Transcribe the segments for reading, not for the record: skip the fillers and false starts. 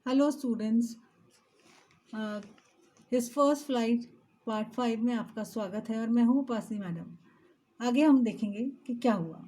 Hello students, his first flight part 5 में आपका स्वागत है और मैं हूँ उपासनी मैडम। आगे हम देखेंगे कि क्या हुआ।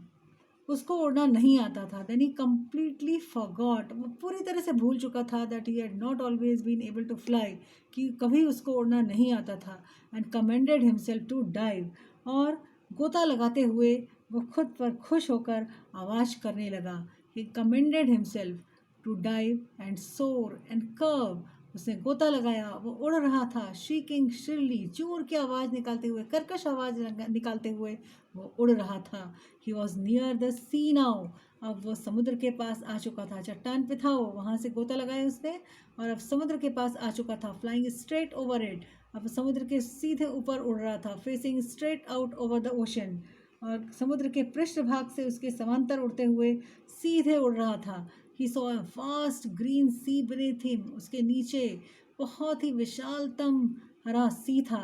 उसको उड़ना नहीं आता था। देन ही कम्प्लीटली फॉरगॉट, वो पूरी तरह से भूल चुका था that he had not always been able to fly, कि कभी उसको उड़ना नहीं आता था। And commended himself to dive, और गोता लगाते हुए वो खुद पर खुश होकर आवाज़ करने लगा। He commanded himself to dive and soar and curve. उसने गोता लगाया, वो उड़ रहा था। शीकिंग श्रिली, चूर की आवाज़ निकालते हुए, कर्कश आवाज़ निकालते हुए वो उड़ रहा था। He was near the sea now, अब वो समुद्र के पास आ चुका था। चट्टान पे था वो, वहाँ से गोता लगाया उसने और अब समुद्र के पास आ चुका था। फ्लाइंग स्ट्रेट ओवर इट, अब समुद्र के सीधे ऊपर उड़ रहा था। Facing straight out over the ocean, और समुद्र के पृष्ठभाग से उसके समांतर उड़ते हुए सीधे उड़ रहा था। He saw a vast green sea beneath him, उसके नीचे बहुत ही विशालतम हरा सी था,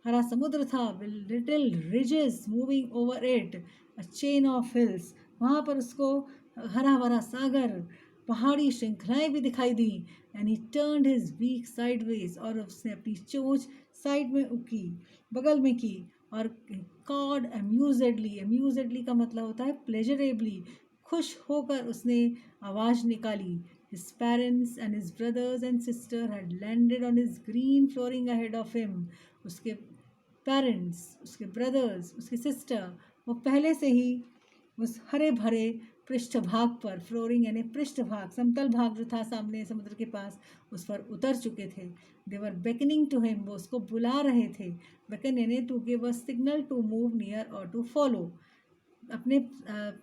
हरा समुद्र था। Little ridges moving over it, a chain of hills, वहाँ पर उसको हरा भरा सागर, पहाड़ी श्रृंखलाएं भी दिखाई दी। And he turned his beak sideways, और उसने अपनी चोंच साइड में की, बगल में की। और कॉड अम्यूजेडली, अम्यूजेडली का मतलब होता है प्लेजरेबली, खुश होकर उसने आवाज़ निकाली। His parents and his brothers and sister had landed on his green flooring ahead of him. उसके पेरेंट्स, उसके ब्रदर्स, उसकी सिस्टर, वो पहले से ही उस हरे भरे पृष्ठभाग पर, फ्लोरिंग यानी पृष्ठभाग, समतल भाग जो था सामने समुद्र के पास, उस पर उतर चुके थे। They were beckoning to him, वो उसको बुला रहे थे। बेकन यानी to give a signal to move near और टू फॉलो, अपने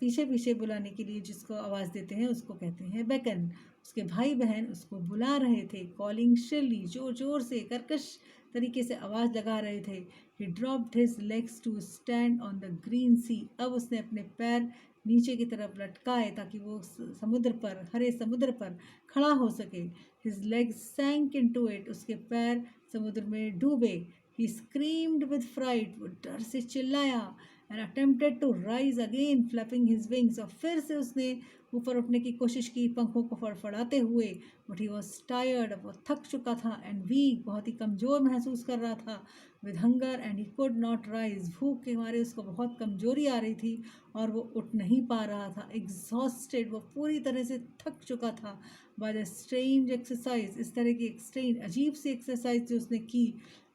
पीछे पीछे बुलाने के लिए जिसको आवाज़ देते हैं उसको कहते हैं बेकन। उसके भाई बहन उसको बुला रहे थे। कॉलिंग श्रिली, जोर जोर से, कर्कश तरीके से आवाज़ लगा रहे थे। He dropped his legs to stand on the green sea, अब उसने अपने पैर नीचे की तरफ लटकाए ताकि वो समुद्र पर, हरे समुद्र पर खड़ा हो सके। हिज लेग्स सैंक इनटू इट, उसके पैर समुद्र में डूबे। ही स्क्रीम्ड विद फ्राइट, वो डर से चिल्लाया। And attempted to rise again flapping his wings, और फिर से उसने ऊपर उठने की कोशिश की पंखों को फड़फड़ाते हुए। बट ही वॉज टायर्ड, वो थक चुका था। एंड वीक, बहुत ही कमज़ोर महसूस कर रहा था। With hunger and he could not rise, भूख के मारे उसको बहुत कमजोरी आ रही थी और वो उठ नहीं पा रहा था। एग्जॉस्टेड, वो पूरी तरह से थक चुका था। बाय द स्ट्रेंज एक्सरसाइज, इस तरह की स्ट्रेंज अजीब सी एक्सरसाइज जो उसने की,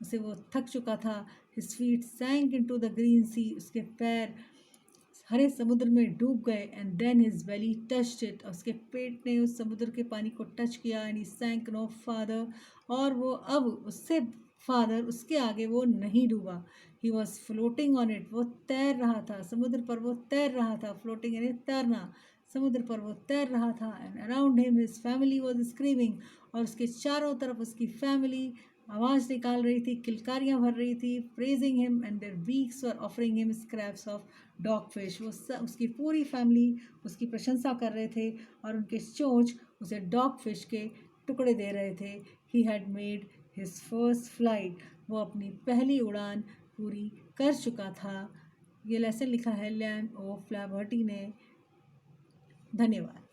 उसे वो थक चुका था। His feet sank into the green sea, उसके पैर हरे समुद्र में डूब गए। And then his belly touched it, उसके पेट ने उस समुद्र के पानी को टच किया। And he sank no farther, और वो अब उससे फादर, उसके आगे वो नहीं डूबा। He was floating on it, वो तैर रहा था समुद्र पर, वो तैर रहा था। फ्लोटिंग यानी तैरना, समुद्र पर वो तैर रहा था। And around him his family was screaming, और उसके चारों तरफ उसकी फैमिली आवाज़ निकाल रही थी, किलकारियाँ भर रही थी। Praising him and their beaks were offering him scraps of dogfish, वो उसकी पूरी फैमिली उसकी प्रशंसा कर रहे थे और उनके चोंच उसे डॉग फिश के टुकड़े दे रहे थे। He had made his first flight, वो अपनी पहली उड़ान पूरी कर चुका था। ये लेसन लिखा है लैम ओ फ्लैबर्टी ने। धन्यवाद।